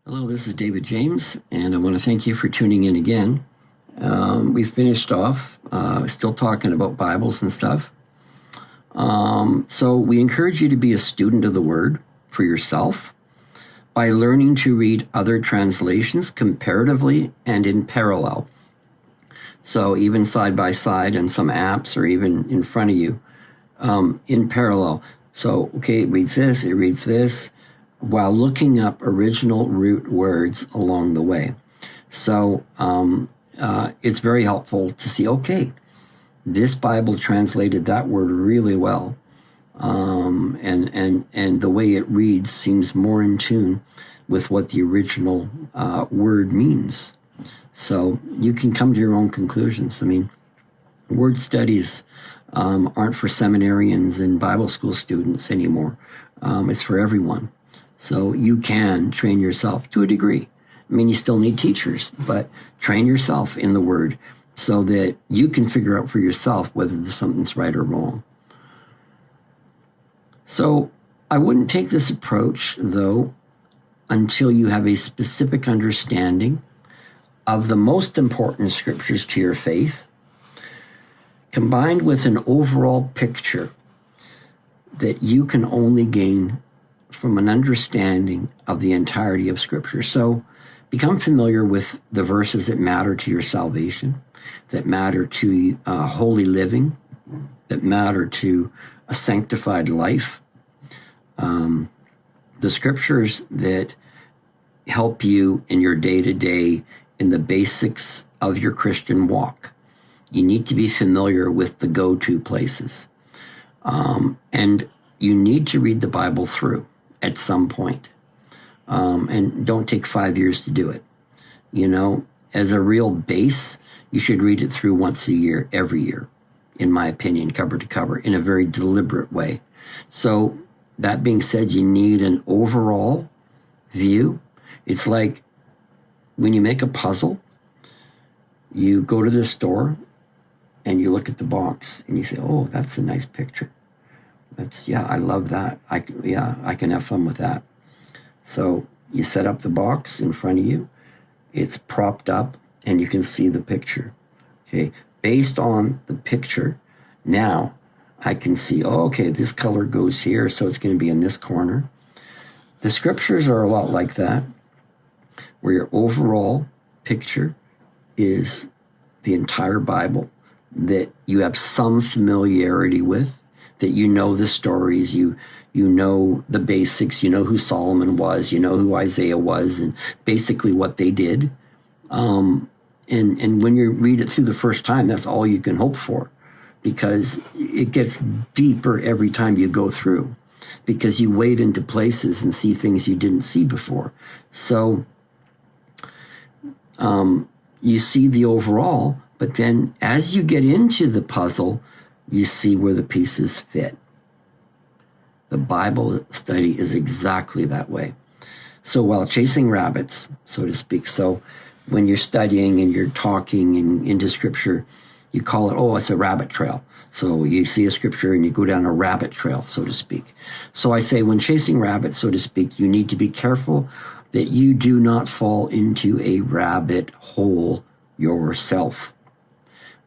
Hello, this is David James, and I want to thank you for tuning in again. We finished off still talking about Bibles and stuff. So we encourage you to be a student of the Word for yourself by learning to read other translations comparatively and in parallel. So even side by side in some apps or even in front of you in parallel. So, okay, it reads this, while looking up original root words along the way. So it's very helpful to see, okay, this Bible translated that word really well. And the way it reads seems more in tune with what the original word means. So you can come to your own conclusions. I mean, word studies aren't for seminarians and Bible school students anymore. It's for everyone. So you can train yourself to a degree. I mean, you still need teachers, but train yourself in the Word so that you can figure out for yourself whether something's right or wrong. So I wouldn't take this approach, though, until you have a specific understanding of the most important scriptures to your faith, combined with an overall picture that you can only gain from an understanding of the entirety of Scripture. So become familiar with the verses that matter to your salvation, that matter to holy living, that matter to a sanctified life. The Scriptures that help you in your day-to-day in the basics of your Christian walk. You need to be familiar with the go-to places. And you need to read the Bible through at some point. And don't take 5 years to do it. You know, as a real base, you should read it through once a year, every year, in my opinion, cover to cover, in a very deliberate way. So that being said, you need an overall view. It's like when you make a puzzle, you go to the store and you look at the box and you say, oh, that's a nice picture. I love that. I can have fun with that. So you set up the box in front of you. It's propped up and you can see the picture. Okay. Based on the picture, now I can see, oh, okay, this color goes here, so it's going to be in this corner. The scriptures are a lot like that, where your overall picture is the entire Bible that you have some familiarity with, that you know the stories, you know the basics, you know who Solomon was, you know who Isaiah was, and basically what they did. And when you read it through the first time, that's all you can hope for, because it gets deeper every time you go through, because you wade into places and see things you didn't see before. So you see the overall, but then as you get into the puzzle, you see where the pieces fit. The Bible study is exactly that way. So while chasing rabbits, so to speak, so when you're studying and you're talking into scripture, you call it, oh, it's a rabbit trail. So you see a scripture and you go down a rabbit trail, so to speak. So I say when chasing rabbits, so to speak, you need to be careful that you do not fall into a rabbit hole yourself.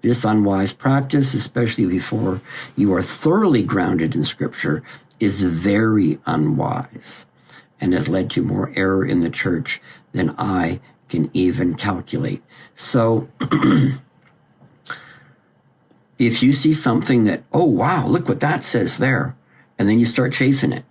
This unwise practice, especially before you are thoroughly grounded in Scripture, is very unwise and has led to more error in the church than I can even calculate. So if you see something that, oh, wow, look what that says there, and then you start chasing it,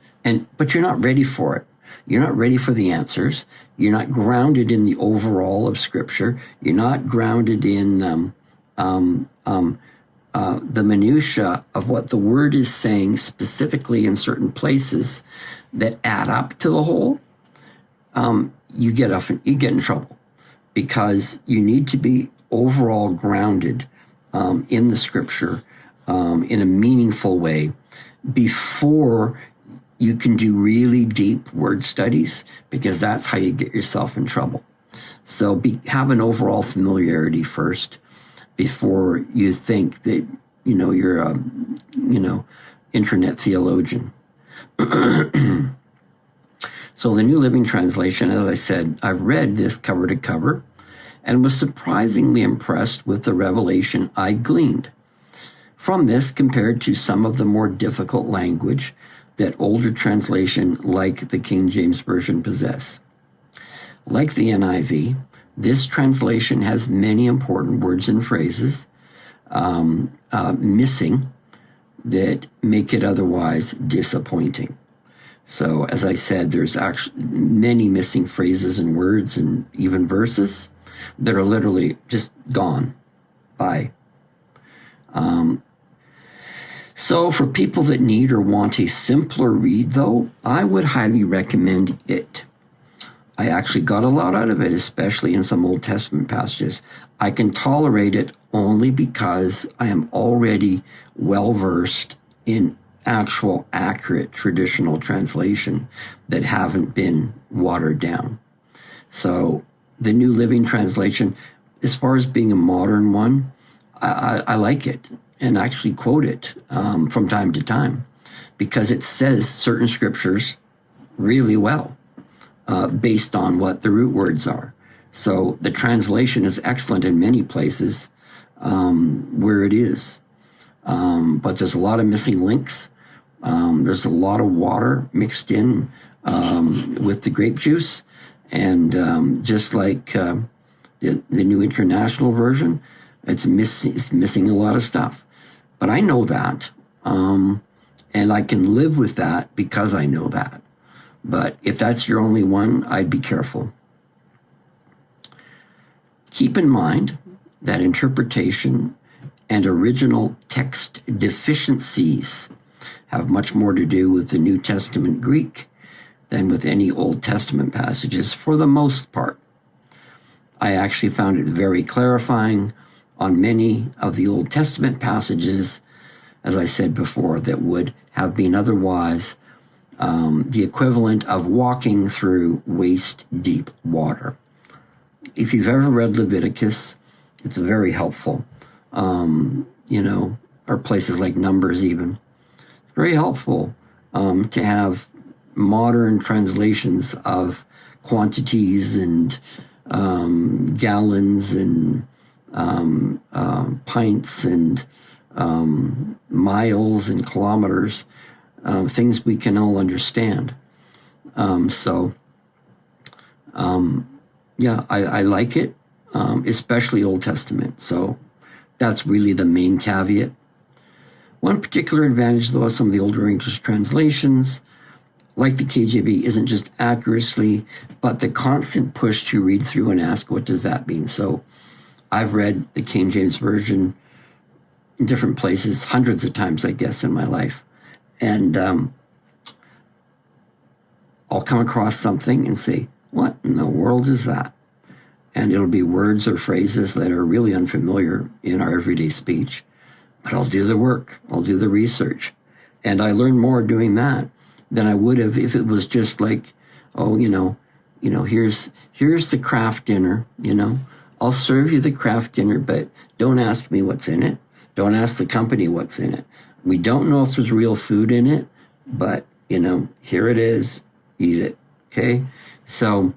but you're not ready for it. You're not ready for the answers. You're not grounded in the overall of Scripture. You're not grounded in the minutia of what the Word is saying specifically in certain places that add up to the whole. You get in trouble, because you need to be overall grounded in the Scripture in a meaningful way before you can do really deep word studies, because that's how you get yourself in trouble. So have an overall familiarity first before you think that, you're a, internet theologian. So the New Living Translation, as I said, I read this cover to cover and was surprisingly impressed with the revelation I gleaned from this compared to some of the more difficult language that older translation like the King James Version possess. Like the NIV, this translation has many important words and phrases missing that make it otherwise disappointing. So, as I said, there's actually many missing phrases and words and even verses that are literally just gone by. So for people that need or want a simpler read, though, I would highly recommend it. I actually got a lot out of it, especially in some Old Testament passages. I can tolerate it only because I am already well-versed in actual, accurate, traditional translation that haven't been watered down. So the New Living Translation, as far as being a modern one, I like it and actually quote it from time to time because it says certain scriptures really well based on what the root words are. So the translation is excellent in many places where it is. But there's a lot of missing links. There's a lot of water mixed in with the grape juice. And just like the New International Version, it's missing a lot of stuff. But I know that, and I can live with that because I know that. But if that's your only one, I'd be careful. Keep in mind that interpretation and original text deficiencies have much more to do with the New Testament Greek than with any Old Testament passages for the most part. I actually found it very clarifying on many of the Old Testament passages, as I said before, that would have been otherwise the equivalent of walking through waist-deep water. If you've ever read Leviticus, it's very helpful. Or places like Numbers even. It's very helpful to have modern translations of quantities and gallons and pints and miles and kilometers, things we can all understand. I like it, especially Old Testament. So that's really the main caveat. One particular advantage, though, of some of the older English translations, like the KJV, isn't just accuracy, but the constant push to read through and ask, what does that mean? So I've read the King James Version in different places, hundreds of times, I guess, in my life. And I'll come across something and say, what in the world is that? And it'll be words or phrases that are really unfamiliar in our everyday speech. But I'll do the work. I'll do the research. And I learn more doing that than I would have if it was just like, here's the craft dinner, I'll serve you the craft dinner, but don't ask me what's in it. Don't ask the company what's in it. We don't know if there's real food in it, but, here it is, eat it, okay? So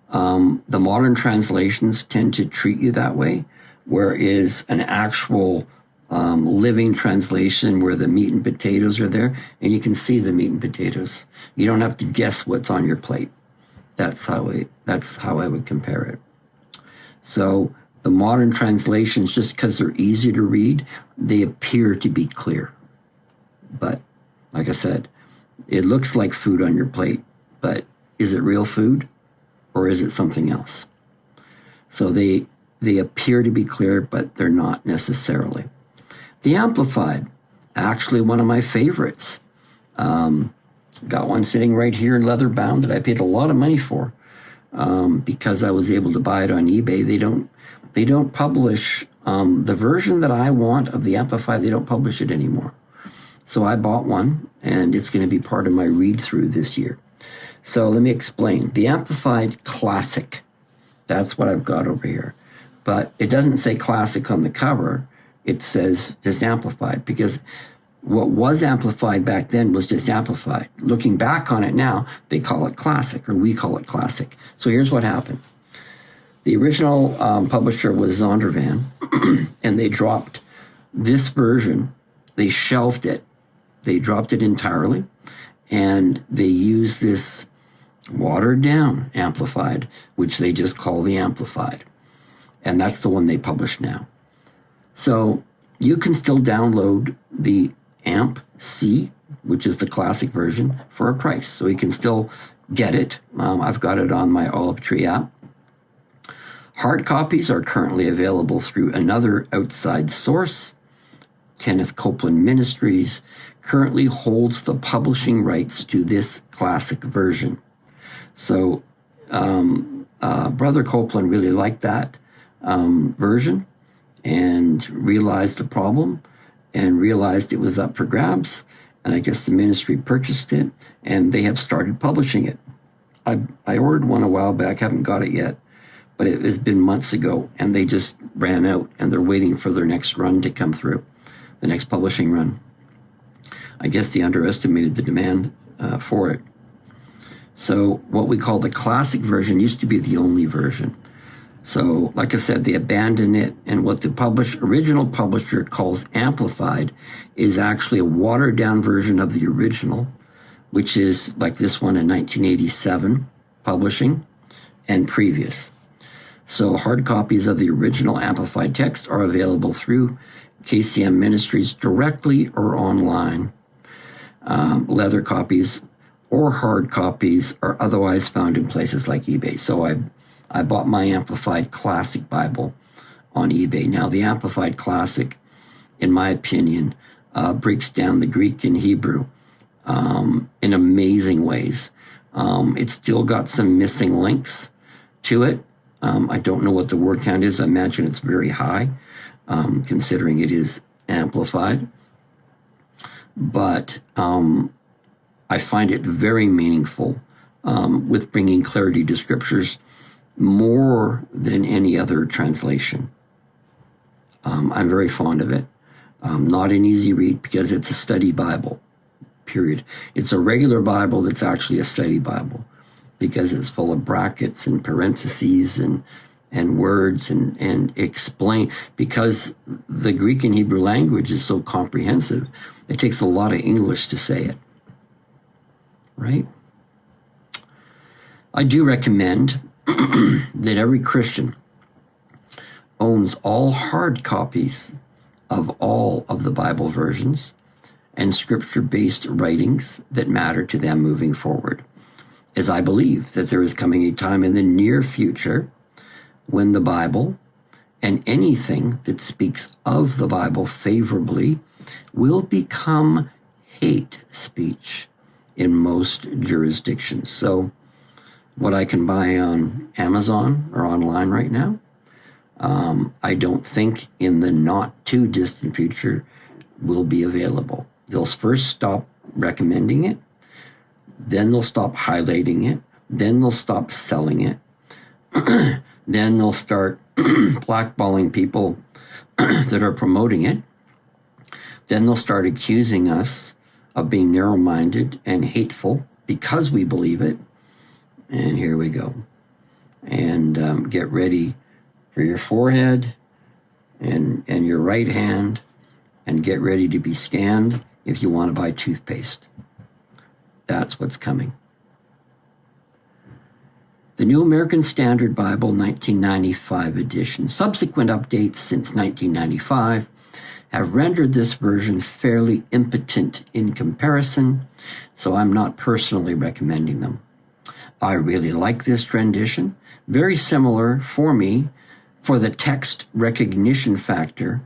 the modern translations tend to treat you that way, whereas an actual living translation where the meat and potatoes are there, and you can see the meat and potatoes. You don't have to guess what's on your plate. That's how I would compare it. So the modern translations, just because they're easy to read, they appear to be clear. But like I said, it looks like food on your plate, but is it real food or is it something else? So they appear to be clear, but they're not necessarily. The Amplified, actually one of my favorites. Got one sitting right here in leather bound that I paid a lot of money for because I was able to buy it on eBay. They don't publish the version that I want of the Amplified. They don't publish it anymore. So I bought one, and it's going to be part of my read-through this year. So let me explain. The Amplified Classic, that's what I've got over here. But it doesn't say Classic on the cover. It says just Amplified, because What was amplified back then was just amplified. Looking back on it now, they call it classic, or we call it classic. So here's what happened. The original publisher was Zondervan, and they dropped this version. They shelved it. They dropped it entirely, and they used this watered down amplified, which they just call the amplified. And that's the one they publish now. So you can still download the AMP C, which is the classic version, for a price. So you can still get it. I've got it on my Olive Tree app. Hard copies are currently available through another outside source. Kenneth Copeland Ministries currently holds the publishing rights to this classic version. So Brother Copeland really liked that version and realized the problem and realized it was up for grabs. And I guess the ministry purchased it, and they have started publishing it. I ordered one a while back, haven't got it yet, but it has been months ago, and they just ran out, and they're waiting for their next run to come through, the next publishing run. I guess they underestimated the demand for it. So what we call the classic version used to be the only version. So, like I said, they abandoned it, and what the original publisher calls amplified is actually a watered-down version of the original, which is like this one in 1987 publishing and previous. So hard copies of the original amplified text are available through KCM Ministries directly or online. Leather copies or hard copies are otherwise found in places like eBay. So I bought my Amplified Classic Bible on eBay. Now, the Amplified Classic, in my opinion, breaks down the Greek and Hebrew in amazing ways. It's still got some missing links to it. I don't know what the word count is. I imagine it's very high, considering it is amplified. But I find it very meaningful with bringing clarity to scriptures more than any other translation. I'm very fond of it. Not an easy read because it's a study Bible, period. It's a regular Bible that's actually a study Bible because it's full of brackets and parentheses and words and explain, because the Greek and Hebrew language is so comprehensive. It takes a lot of English to say it, right? I do recommend that every Christian owns all hard copies of all of the Bible versions and scripture-based writings that matter to them moving forward, as I believe that there is coming a time in the near future when the Bible and anything that speaks of the Bible favorably will become hate speech in most jurisdictions. So what I can buy on Amazon or online right now, I don't think in the not too distant future will be available. They'll first stop recommending it, then they'll stop highlighting it, then they'll stop selling it, then they'll start blackballing people that are promoting it, then they'll start accusing us of being narrow-minded and hateful because we believe it. And here we go. And get ready for your forehead and your right hand, and get ready to be scanned if you want to buy toothpaste. That's what's coming. The New American Standard Bible 1995 edition. Subsequent updates since 1995 have rendered this version fairly impotent in comparison, so I'm not personally recommending them. I really like this rendition, very similar for me for the text recognition factor,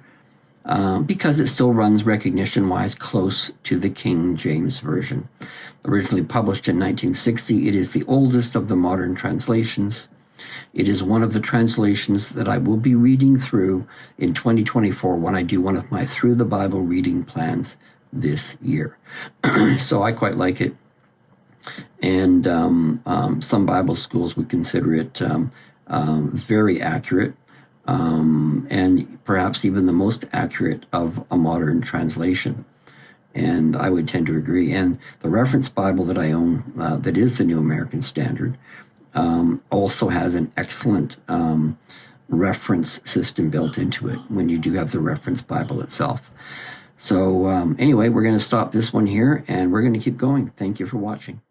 because it still runs recognition-wise close to the King James Version. Originally published in 1960, it is the oldest of the modern translations. It is one of the translations that I will be reading through in 2024 when I do one of my Through the Bible reading plans this year. So I quite like it. And some Bible schools would consider it very accurate, and perhaps even the most accurate of a modern translation. And I would tend to agree. And the reference Bible that I own, that is the New American Standard, also has an excellent reference system built into it when you do have the reference Bible itself. So anyway, we're going to stop this one here, and we're going to keep going. Thank you for watching.